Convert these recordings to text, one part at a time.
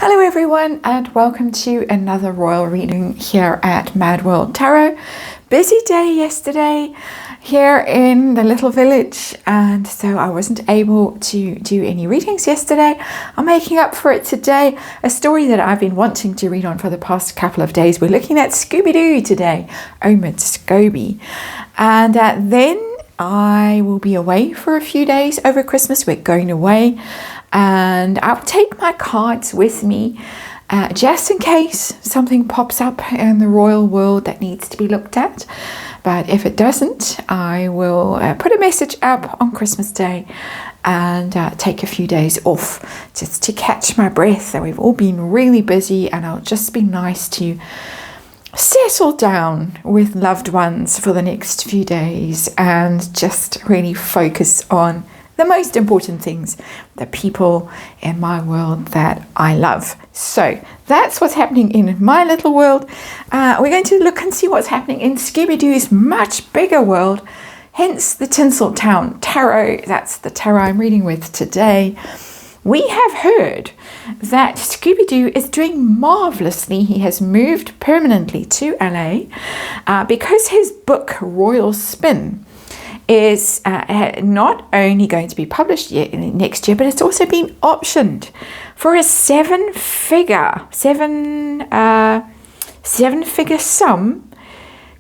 Hello everyone and welcome to another royal reading here at MadWorldTarot. Busy day yesterday here in the little village, and so I wasn't able to do any readings yesterday. I'm making up for it today. A story that I've been wanting to read on for the past couple of days. We're looking at Scooby Doo today, Omid Scooby. And then I will be away for a few days over Christmas. We're going away. And I'll take my cards with me just in case something pops up in the royal world that needs to be looked at. But if it doesn't, I will put a message up on Christmas Day and take a few days off just to catch my breath. So we've all been really busy, and it'll just be nice to settle down with loved ones for the next few days and just really focus on the most important things, the people in my world that I love. So that's what's happening in my little world. We're going to look and see what's happening in Scooby Doo's much bigger world, hence the Tinseltown Tarot. That's the tarot I'm reading with today. We have heard that Scooby Doo is doing marvelously. He has moved permanently to LA because his book, Royal Spin, is not only going to be published next year, but it's also been optioned for a seven-figure sum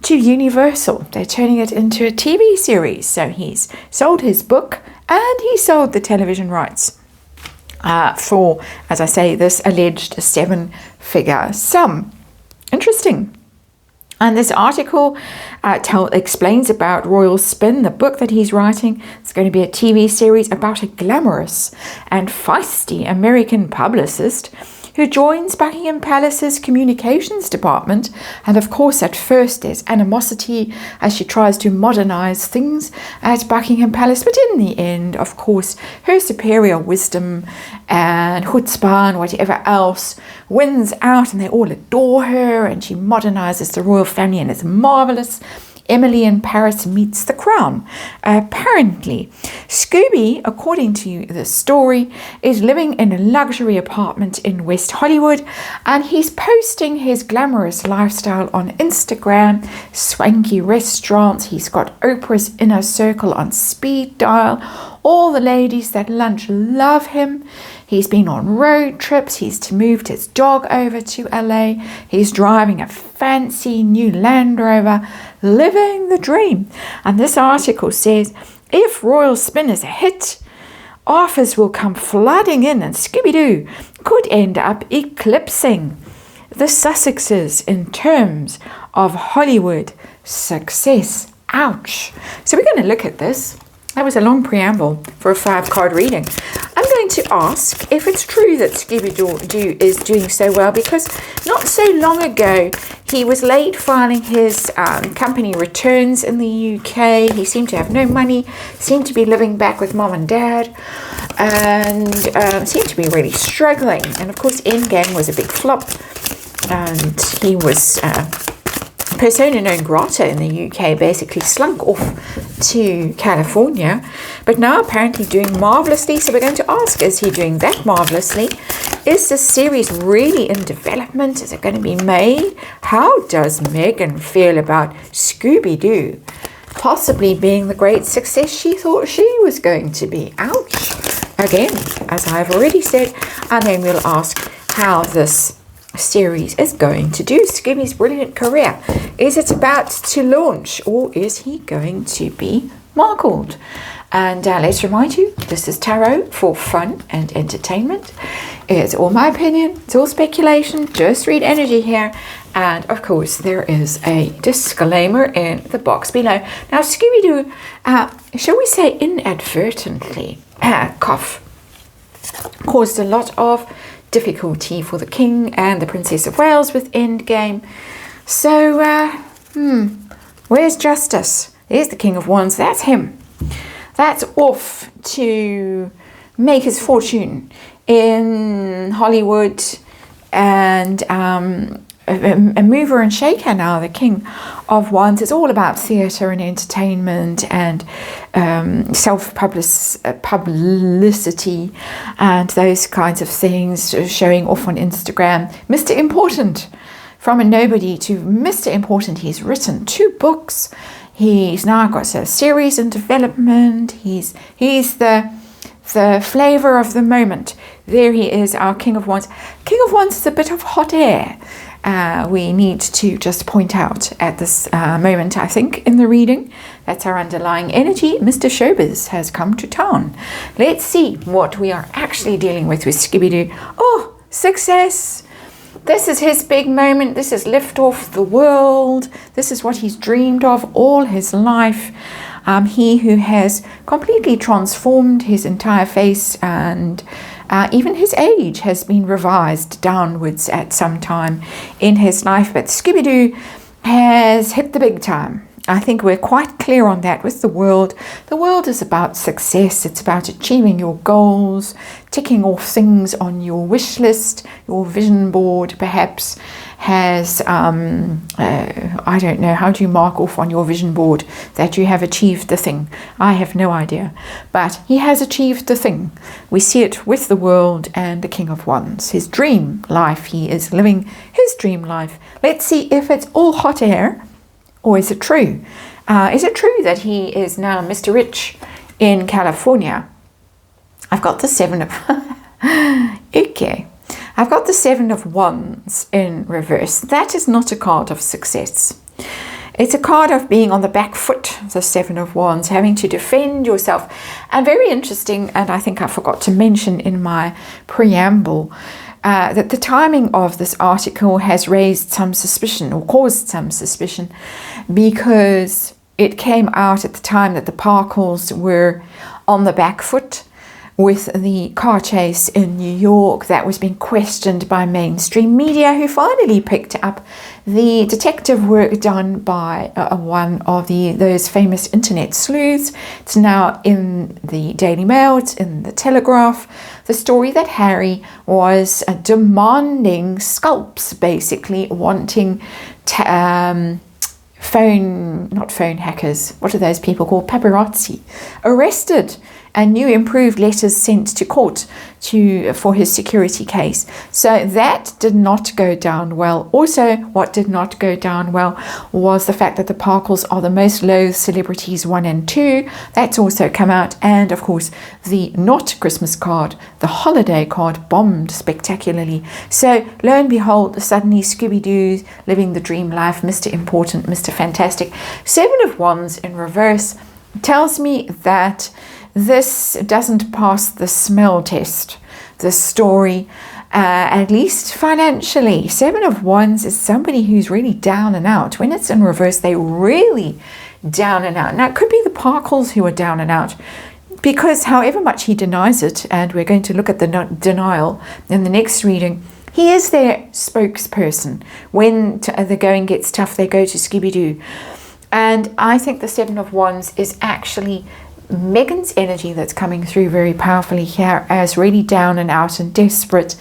to Universal. They're turning it into a TV series. So he's sold his book and he sold the television rights for, as I say, this alleged seven-figure sum. Interesting. And this article explains about Royal Spin, the book that he's writing. It's going to be a TV series about a glamorous and feisty American publicist who joins Buckingham Palace's communications department. And of course, at first there's animosity as she tries to modernize things at Buckingham Palace. But in the end, of course, her superior wisdom and chutzpah and whatever else wins out, and they all adore her, and she modernizes the royal family, and it's marvelous. Emily in Paris meets the crown. Apparently, Scooby, according to the story, is living in a luxury apartment in West Hollywood, and he's posting his glamorous lifestyle on Instagram, swanky restaurants. He's got Oprah's inner circle on speed dial. All the ladies that lunch love him. He's been on road trips. He's moved his dog over to LA. He's driving a fancy new Land Rover, living the dream. And this article says, if Royal Spin is a hit, offers will come flooding in, and Scooby Doo could end up eclipsing the Sussexes in terms of Hollywood success. Ouch. So we're going to look at this. That was a long preamble for a 5-card reading. I'm going to ask if it's true that Scooby Doo is doing so well, because not so long ago he was late filing his company returns in the UK. He seemed to have no money, seemed to be living back with mom and dad, and seemed to be really struggling. And of course, Endgame was a big flop, and he was persona non grata in the UK, basically slunk off to California, but now apparently doing marvelously. So we're going to ask, is he doing that marvelously? Is this series really in development? Is it going to be made? How does Megan feel about Scooby Doo possibly being the great success she thought she was going to be? Ouch. Again, as I've already said, and then we'll ask how this series is going to do. Scooby's brilliant career. Is it about to launch, or is he going to be markled? And let's remind you, this is tarot for fun and entertainment. It's all my opinion. It's all speculation. Just read energy here. And of course, there is a disclaimer in the box below. Now, Scooby Doo, shall we say inadvertently, caused a lot of difficulty for the King and the Princess of Wales with Endgame. So, where's Justice? There's the King of Wands. That's him. That's off to make his fortune in Hollywood and a mover and shaker now. The King of Wands is all about theatre and entertainment and self-publicity and those kinds of things, showing off on Instagram. Mr. Important, from a nobody to Mr. Important. He's written 2 books. He's now got a series in development. He's the flavour of the moment. There he is, our King of Wands. King of Wands is a bit of hot air. We need to just point out at this moment, I think, in the reading. That's our underlying energy. Mr. Showbiz has come to town. Let's see what we are actually dealing with Scooby Doo. Oh, success. This is his big moment. This is lift off the world. This is what he's dreamed of all his life. He who has completely transformed his entire face, and even his age has been revised downwards at some time in his life. But Scooby Doo has hit the big time. I think we're quite clear on that with the world. The world is about success. It's about achieving your goals, ticking off things on your wish list. Your vision board perhaps has, I don't know, how do you mark off on your vision board that you have achieved the thing? I have no idea. But he has achieved the thing. We see it with the world and the King of Wands. His dream life. He is living his dream life. Let's see if it's all hot air. Or is it true? Is it true that he is now Mr. Rich in California? I've got the 7 of... okay. I've got the 7 of Wands in reverse. That is not a card of success. It's a card of being on the back foot, the 7 of Wands, having to defend yourself. And very interesting, and I think I forgot to mention in my preamble, that the timing of this article has raised some suspicion, or caused some suspicion, because it came out at the time that the Parkles were on the back foot with the car chase in New York that was being questioned by mainstream media, who finally picked up the detective work done by one of those famous internet sleuths. It's now in the Daily Mail, it's in the Telegraph. The story that Harry was demanding scalps, basically wanting not phone hackers, what are those people called, paparazzi, arrested, and new improved letters sent to court for his security case. So that did not go down well. Also, what did not go down well was the fact that the Parkles are the most loathed celebrities 1 and 2. That's also come out. And of course, the not Christmas card, the holiday card, bombed spectacularly. So lo and behold, suddenly Scooby Doo living the dream life, Mr. Important, Mr. Fantastic. 7 of Wands in reverse tells me that this doesn't pass the smell test, the story, at least financially. 7 of Wands is somebody who's really down and out. When it's in reverse, they're really down and out. Now, it could be the Parkles who are down and out, because however much he denies it, and we're going to look at the denial in the next reading, he is their spokesperson. When the going gets tough, they go to Scooby Doo. And I think the 7 of Wands is actually Megan's energy that's coming through very powerfully here, as really down and out and desperate,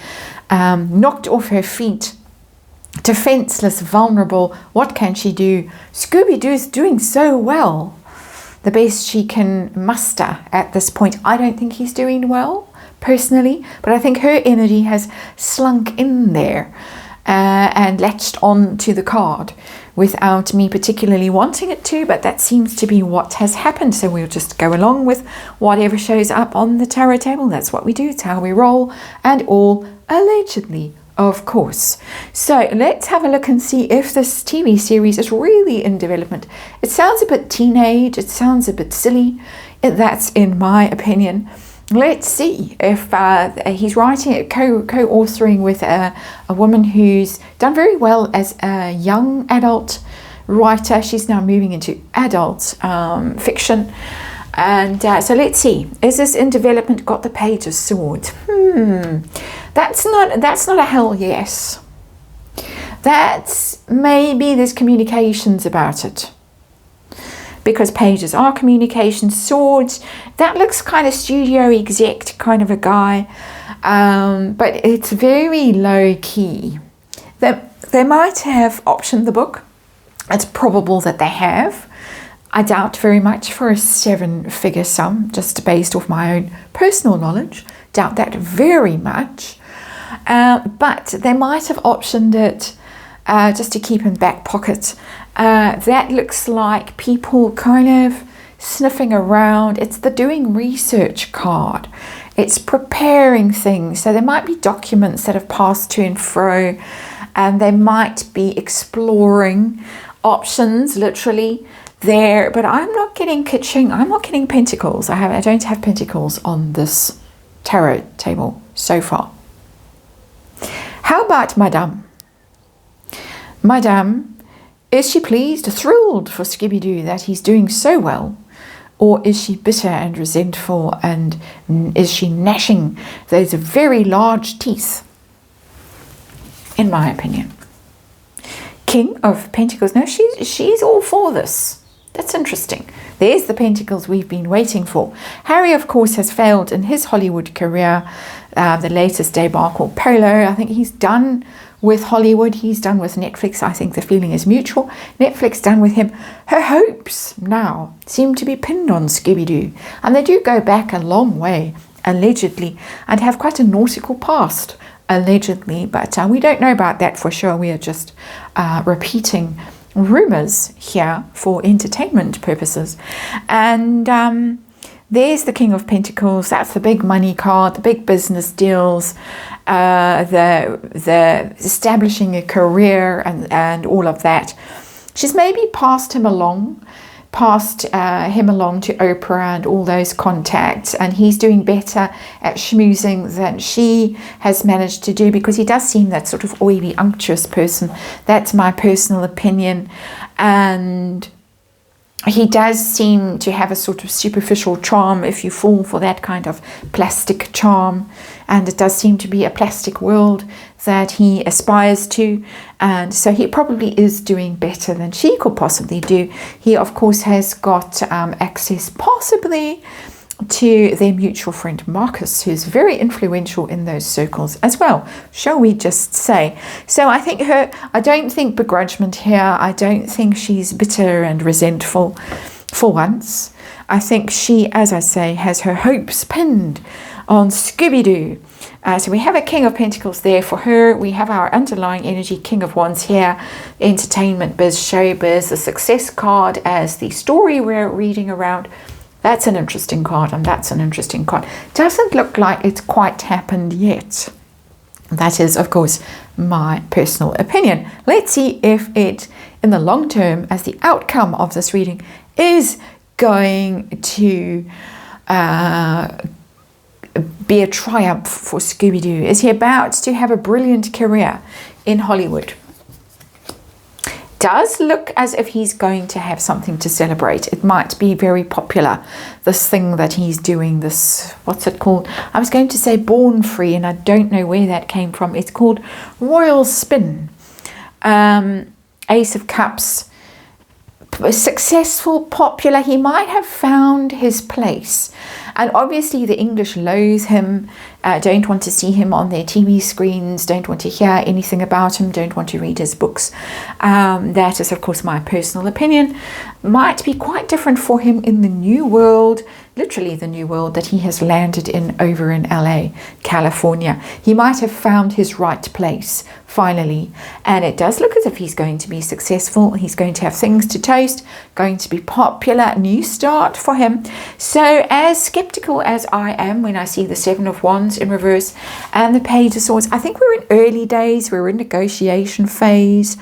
knocked off her feet, defenseless, vulnerable. What can she do? Scooby Doo is doing so well, the best she can muster at this point. I don't think he's doing well personally, but I think her energy has slunk in there and latched on to the card without me particularly wanting it to, but that seems to be what has happened. So we'll just go along with whatever shows up on the tarot table. That's what we do. It's how we roll, and all allegedly, of course. So let's have a look and see if this TV series is really in development. It sounds a bit teenage. It sounds a bit silly. That's in my opinion. Let's see if he's writing, co-authoring with a woman who's done very well as a young adult writer. She's now moving into adult fiction. And so let's see. Is this in development? Got the Page of Swords. That's not a hell yes. That's maybe there's communications about it. Because pages are communication, swords, that looks kind of studio exec kind of a guy, but it's very low key. The They might have optioned the book. It's probable that they have. I doubt very much for a 7-figure sum, just based off my own personal knowledge. Doubt that very much. But they might have optioned it just to keep in back pocket. That looks like people kind of sniffing around. It's the doing research card. It's preparing things. So there might be documents that have passed to and fro, and they might be exploring options literally there. But I'm not getting kitching. I'm not getting pentacles. I don't have pentacles on this tarot table so far. How about Madame? Madame, is she pleased, thrilled for Scooby Doo that he's doing so well? Or is she bitter and resentful, and is she gnashing those very large teeth? In my opinion. King of Pentacles. No, she's all for this. That's interesting. There's the pentacles we've been waiting for. Harry, of course, has failed in his Hollywood career. The latest debacle, Polo. I think he's done with Hollywood. He's done with Netflix. I think the feeling is mutual. Netflix done with him. Her hopes now seem to be pinned on Scooby Doo. And they do go back a long way, allegedly, and have quite a nautical past, allegedly. But we don't know about that for sure. We are just repeating rumors here for entertainment purposes. And there's the King of Pentacles. That's the big money card, the big business deals, the establishing a career and all of that. She's maybe passed him along to Oprah and all those contacts, and he's doing better at schmoozing than she has managed to do, because he does seem that sort of oily, unctuous person. That's my personal opinion. And he does seem to have a sort of superficial charm if you fall for that kind of plastic charm. And it does seem to be a plastic world that he aspires to. And so he probably is doing better than she could possibly do. He, of course, has got access possibly to their mutual friend Marcus, who's very influential in those circles as well, shall we just say. So I think I don't think begrudgment here. I don't think she's bitter and resentful for once. I think she, as I say, has her hopes pinned on Scooby Doo. So we have a King of Pentacles there for her. We have our underlying energy, King of Wands here, entertainment biz, showbiz, the success card as the story we're reading around. That's an interesting card, and that's an interesting card. Doesn't look like it's quite happened yet. That is, of course, my personal opinion. Let's see if it, in the long term, as the outcome of this reading, is going to be a triumph for Scooby Doo. Is he about to have a brilliant career in Hollywood? Does look as if he's going to have something to celebrate. It might be very popular, this thing that he's doing, this, what's it called? I was going to say Born Free, and I don't know where that came from. It's called Royal Spin. Ace of Cups. Successful, popular. He might have found his place. And obviously the English loathe him, don't want to see him on their TV screens, don't want to hear anything about him, don't want to read his books. That is, of course, my personal opinion. Might be quite different for him in the new world, literally the new world that he has landed in over in LA, California. He might have found his right place finally, and it does look as if he's going to be successful. He's going to have things to toast, going to be popular, new start for him. So as skeptical as I am when I see the Seven of Wands in reverse and the Page of Swords, I think we're in early days, we're in negotiation phase,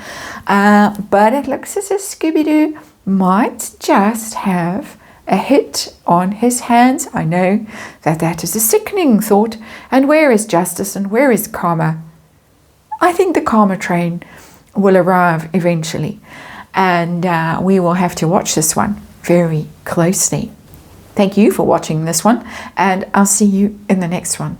but it looks as if Scooby-Doo might just have a hit on his hands. I know that that is a sickening thought. And where is justice and where is karma? I think the karma train will arrive eventually, and we will have to watch this one very closely. Thank you for watching this one, and I'll see you in the next one.